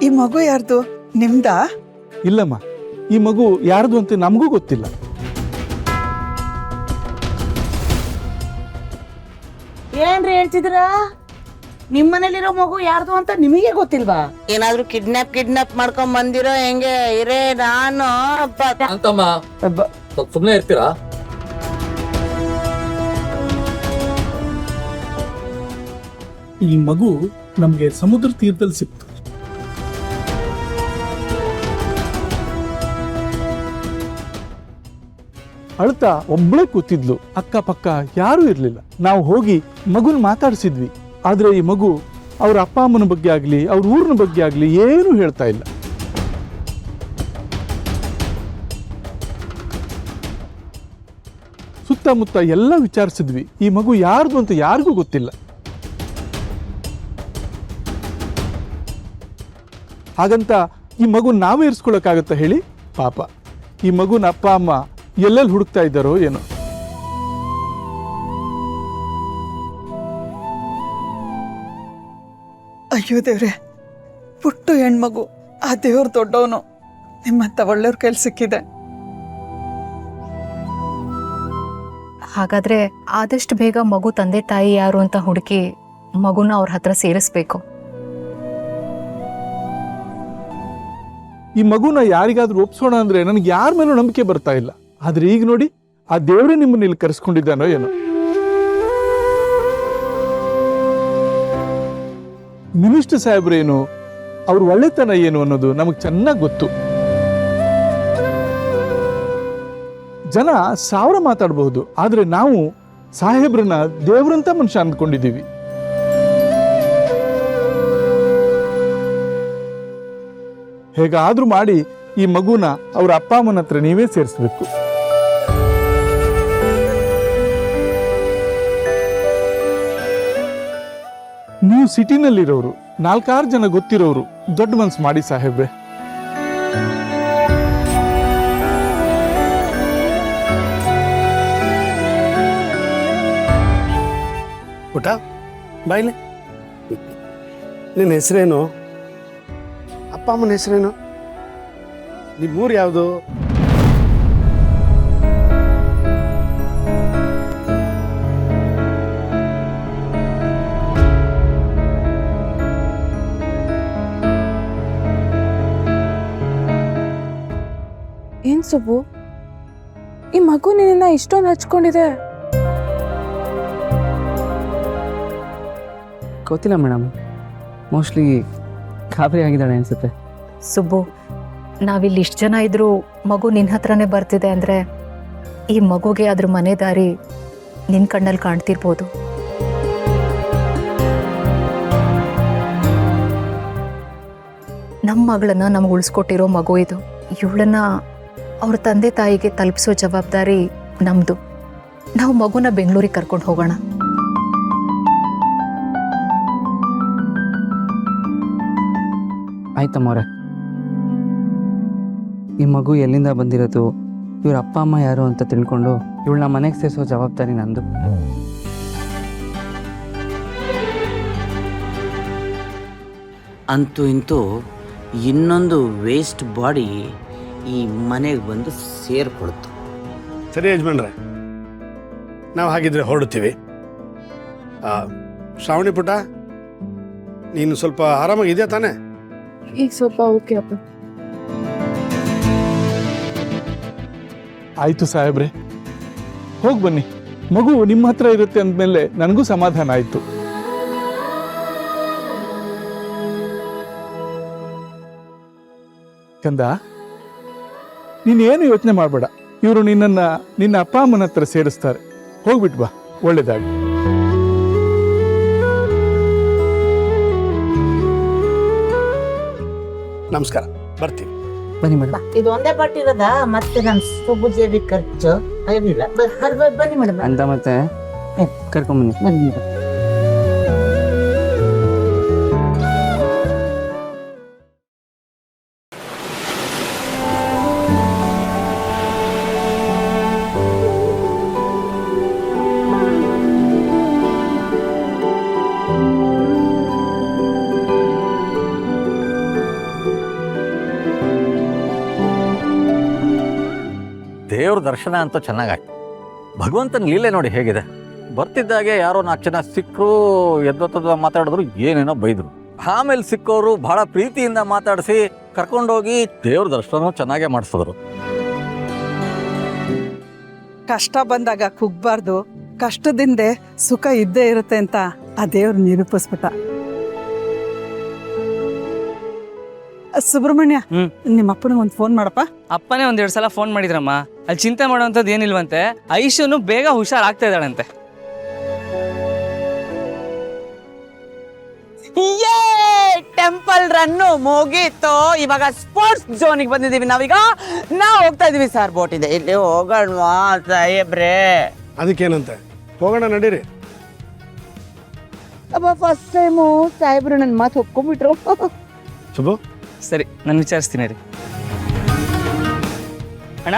ಈ ಮಗು ಯಾರ್ದು? ನಿಮ್ದಾ? ಇಲ್ಲಮ್ಮ, ಈ ಮಗು ಯಾರ್ದು ಅಂತ ನಮಗೂ ಗೊತ್ತಿಲ್ಲ. ಏನ್ರಿ ಹೇಳ್ತಿದ್ರ? ನಿಮ್ಮನೇಲಿರೋ ಮಗು ಯಾರ್ದು ಅಂತ ನಿಮಗೆ ಗೊತ್ತಿಲ್ವಾ? ಏನಾದ್ರೂ ಕಿಡ್ನಾಪ್ ಮಾಡ್ಕೊಂಡ್ ಬಂದಿರೋ ಹೆಂಗೆ ಇರೇ ನಾನು ಅಂತಮ್ಮ ಸುಮ್ಮನೆ ಇರ್ತೀರಾ? ಈ ಮಗು ನಮ್ಗೆ ಸಮುದ್ರ ತೀರದಲ್ಲಿ ಸಿಕ್ತು. ಅಳ್ತಾ ಒಬ್ಳೇ ಕೂತಿದ್ಲು. ಅಕ್ಕಪಕ್ಕ ಯಾರೂ ಇರ್ಲಿಲ್ಲ. ನಾವು ಹೋಗಿ ಮಗುನ್ ಮಾತಾಡಿಸಿದ್ವಿ. ಆದ್ರೆ ಈ ಮಗು ಅವ್ರ ಅಪ್ಪ ಅಮ್ಮನ ಬಗ್ಗೆ ಆಗ್ಲಿ, ಅವ್ರ ಊರಿನ ಬಗ್ಗೆ ಆಗ್ಲಿ ಏನು ಹೇಳ್ತಾ ಇಲ್ಲ. ಸುತ್ತಮುತ್ತ ಎಲ್ಲ ವಿಚಾರಿಸಿದ್ವಿ. ಈ ಮಗು ಯಾರ್ದು ಅಂತ ಯಾರಿಗೂ ಗೊತ್ತಿಲ್ಲ. ಹಾಗಂತ ಈ ಮಗು ನಾವೇ ಇರಿಸ್ಕೊಳಕ್ಕಾಗತ್ತ ಹೇಳಿ? ಪಾಪ ಈ ಮಗುನ ಅಪ್ಪ ಅಮ್ಮ ಎಲ್ಲೆಲ್ಲಿ ಹುಡುಕ್ತಾ ಇದ್ದಾರೋ ಏನೋ. ಅಯ್ಯೋ ದೇವ್ರೆ, ಪುಟ್ಟು ಹೆಣ್ಮಗು. ಆ ದೇವ್ರ ದೊಡ್ಡವನು. ನಿಮ್ಮಂತ ಒಳ್ಳೆಯವ್ರ ಕೈಲಿ ಸಿಕ್ಕಿದೆ. ಹಾಗಾದ್ರೆ ಆದಷ್ಟು ಬೇಗ ಮಗು ತಂದೆ ತಾಯಿ ಯಾರು ಅಂತ ಹುಡುಕಿ ಮಗುನ ಅವ್ರ ಹತ್ರ ಸೇರಿಸ್ಬೇಕು. ಈ ಮಗುನ ಯಾರಿಗಾದ್ರೂ ಒಪ್ಸೋಣ ಅಂದ್ರೆ ನನಗೆ ಯಾರ ಮೇಲೂ ನಂಬಿಕೆ ಬರ್ತಾ ಇಲ್ಲ. ಆದ್ರೆ ಈಗ ನೋಡಿ, ಆ ದೇವರೇ ನಿಮ್ಮನ್ನ ಇಲ್ಲಿ ಕರೆಸ್ಕೊಂಡಿದ್ದಾನೋ ಏನೋ. ಮಿನಿಸ್ಟರ್ ಸಾಹೇಬ್ರೇನು, ಅವ್ರ ಒಳ್ಳೆತನ ಏನು ಅನ್ನೋದು ನಮಗೆ ಚೆನ್ನಾಗಿ ಗೊತ್ತು. ಜನ 1000 ಮಾತಾಡಬಹುದು, ಆದ್ರೆ ನಾವು ಸಾಹೇಬ್ರನ್ನ ದೇವ್ರಂತ ಮನುಷ್ಯ ಅಂದ್ಕೊಂಡಿದ್ದೀವಿ. ಹೇಗಾದ್ರೂ ಮಾಡಿ ಈ ಮಗುನ ಅವ್ರ ಅಪ್ಪ ಅಮ್ಮನ ಹತ್ರ ನೀವೇ ಸೇರಿಸ್ಬೇಕು. ನೀವು ಸಿಟಿನಲ್ಲಿರೋರು, 4-6 ಜನ ಗೊತ್ತಿರೋರು, ದೊಡ್ಡ ಮನ್ಸು ಮಾಡಿ ಸಾಹೇಬ್ರೆ. ಪುಟ ಬಾಯ್ಲೆ, ನಿನ್ನ ಹೆಸರೇನು? ಅಪ್ಪ ಅಮ್ಮನ ಹೆಸರೇನು? ನಿಮ್ಮೂರು ಯಾವುದು? ಏನ್ ಸುಬ್ಬು, ಈ ಮಗು ನಿನ್ನ ಇಷ್ಟೊಂದು ಹಚ್ಕೊಂಡಿದೆ? ಗೊತ್ತಿಲ್ಲ ಮೇಡಮ್, ಮೋಸ್ಟ್ಲಿ ಗಾಬರಿ ಆಗಿದ್ದಾಳೆ ಅನ್ಸುತ್ತೆ. ಸುಬ್ಬು, ನಾವಿಲ್ಲಿ ಇಷ್ಟು ಜನ ಇದ್ರೂ ಮಗು ನಿನ್ನ ಹತ್ರನೇ ಬರ್ತಿದೆ ಅಂದರೆ ಈ ಮಗುಗೆ ಅದ್ರ ಮನೆ ದಾರಿ ನಿನ್ನ ಕಣ್ಣಲ್ಲಿ ಕಾಣ್ತಿರ್ಬೋದು. ನಮ್ಮ ಮಗಳನ್ನ ನಮ್ಗೆ ಉಳಿಸ್ಕೊಟ್ಟಿರೋ ಮಗು ಇದು. ಇವಳನ್ನ ಅವ್ರ ತಂದೆ ತಾಯಿಗೆ ತಲುಪಿಸೋ ಜವಾಬ್ದಾರಿ ನಮ್ಮದು. ನಾವು ಮಗುನ ಬೆಂಗಳೂರಿಗೆ ಕರ್ಕೊಂಡು ಹೋಗೋಣ. ಆಯ್ತಮ್ಮವ್ರೆ, ಈ ಮಗು ಎಲ್ಲಿಂದ ಬಂದಿರೋದು, ಇವ್ರ ಅಪ್ಪ ಅಮ್ಮ ಯಾರು ಅಂತ ತಿಳ್ಕೊಂಡು ಇವಳನ್ನ ಮನೆಗೆ ಸೇರಿಸೋ ಜವಾಬ್ದಾರಿ ನಂದು. ಅಂತೂ ಇಂತೂ ಇನ್ನೊಂದು ವೇಸ್ಟ್ ಬಾಡಿ ಈ ಮನೆಗೆ ಬಂದು ಸೇರ್ಕೊಳ್ತು. ಸರಿ ಯಜಮಾನ್ರೆ, ನಾವು ಹಾಗಿದ್ರೆ ಹೊರಡ್ತೀವಿ. ಶ್ರಾವಣಿ ಪುಟ, ನೀನು ಸ್ವಲ್ಪ ಆರಾಮಾಗಿದೆಯಾ ತಾನೆ? ಈಗ ಸ್ವಲ್ಪ ಓಕೆ ಅಪ್ಪ. ಆಯ್ತು ಸಾಹೇಬ್ರೆ, ಹೋಗಿ ಬನ್ನಿ. ಮಗು ನಿಮ್ಮ ಹತ್ರ ಇರುತ್ತೆ ಅಂದಮೇಲೆ ನನಗೂ ಸಮಾಧಾನ ಆಯ್ತು. ಕಂದ, ನೀನೇನು ಯೋಚನೆ ಮಾಡಬೇಡ. ಇವರು ನಿನ್ನ ಅಪ್ಪ ಅಮ್ಮನ ಹತ್ರ ಸೇರಿಸ್ತಾರೆ. ಹೋಗ್ಬಿಟ್ಟು ಬಾ, ಒಳ್ಳೇದಾಗಿ. ನಮಸ್ಕಾರ, ಬರ್ತೀವಿ. ಬನ್ನಿ ಮೇಡಮ್. ಇದು ಒಂದೇ ಪಟ್ಟಿರೋದ, ಮತ್ತೆ ನಮ್ ಸುಬ್ಬು ಜೇಬಿ ಖರ್ಚು ಏನಿಲ್ಲ. ಬನ್ನಿ ಮೇಡಮ್. ಅಂತ ಮತ್ತೆ ಕರ್ಕೊಂಬನ್ನಿ. ಬನ್ನಿ. ದೇವ್ರ ದರ್ಶನ ಅಂತೂ ಚೆನ್ನಾಗಾಯ್ತು. ಭಗವಂತನ ಲೀಲೆ ನೋಡಿ ಹೇಗಿದೆ. ಬರ್ತಿದ್ದಾಗೆ ಯಾರೋ 4 ಜನ ಸಿಕ್ಕರು, ಎದ್ದೊತ್ತದ ಮಾತಾಡಿದ್ರು, ಏನೇನೋ ಬೈದರು. ಆಮೇಲೆ ಸಿಕ್ಕೋರು ಭಾಳ ಪ್ರೀತಿಯಿಂದ ಮಾತಾಡಿಸಿ ಕರ್ಕೊಂಡೋಗಿ ದೇವ್ರ ದರ್ಶನ ಚೆನ್ನಾಗೇ ಮಾಡಿಸಿದ್ರು. ಕಷ್ಟ ಬಂದಾಗ ಕುಗ್ಬಾರ್ದು, ಕಷ್ಟದಿಂದೆ ಸುಖ ಇದ್ದೇ ಇರುತ್ತೆ ಅಂತ ಆ ದೇವ್ರು ನಿರೂಪಿಸ್ಬಿಟ್ಟ. ಸುಬ್ರಹ್ಮಣ್ಯ, ನಿಮ್ಮ ಅಪ್ಪನಿಗೆ ಒಂದು ಫೋನ್ ಮಾಡಪ್ಪ. ಅಪ್ಪನೇ 1-2 ಸಲ ಫೋನ್ ಮಾಡಿದ್ರಮ್ಮ. ಅಲ್ಲಿ ಚಿಂತೆ ಮಾಡುವಂಥದ್ದು ಏನಿಲ್ವಂತೆ. ಐಶುನು ಬೇಗ ಹುಷಾರಾಗ್ತಾ ಇದ್ದಾಳಂತೆ. ಟೆಂಪಲ್ ರನ್ನು ಮುಗೀತು. ಇವಾಗ ಸ್ಪೋರ್ಟ್ಸ್ ಝೋನಿಗೆ ಬಂದಿದ್ದೀವಿ ನಾವೀಗ. ನಾವು ಹೋಗ್ತಾ ಇದೀವಿ ಸರ್, ಬೋಟ್ ಇದೆ ಇಲ್ಲಿ, ಹೋಗೋಣವಾ ಸಾಹೇಬ್ರೆ? ಅದಕ್ಕೇನಂತೆ, ಹೋಗೋಣ ನಡೀರಿ. ಅಬ್ಬ ಫಸ್ಟ್ ಟೈಮು ಸಾಹೇಬ್ರು ನನ್ನ ಮಾತು ಒಪ್ಕೊಂಡ್ಬಿಟ್ರು. ಶುಭು, ಸರಿ, ನಾನು ವಿಚಾರಿಸ್ತೀನಿ ರೀ. ಅಣ್ಣ,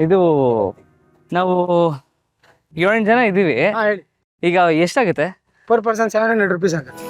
ಇದು ನಾವು 7 ಜನ ಇದ್ದೀವಿ. ಈಗ ಎಷ್ಟಾಗುತ್ತೆ? per person 700 rupees ಆಗುತ್ತೆ.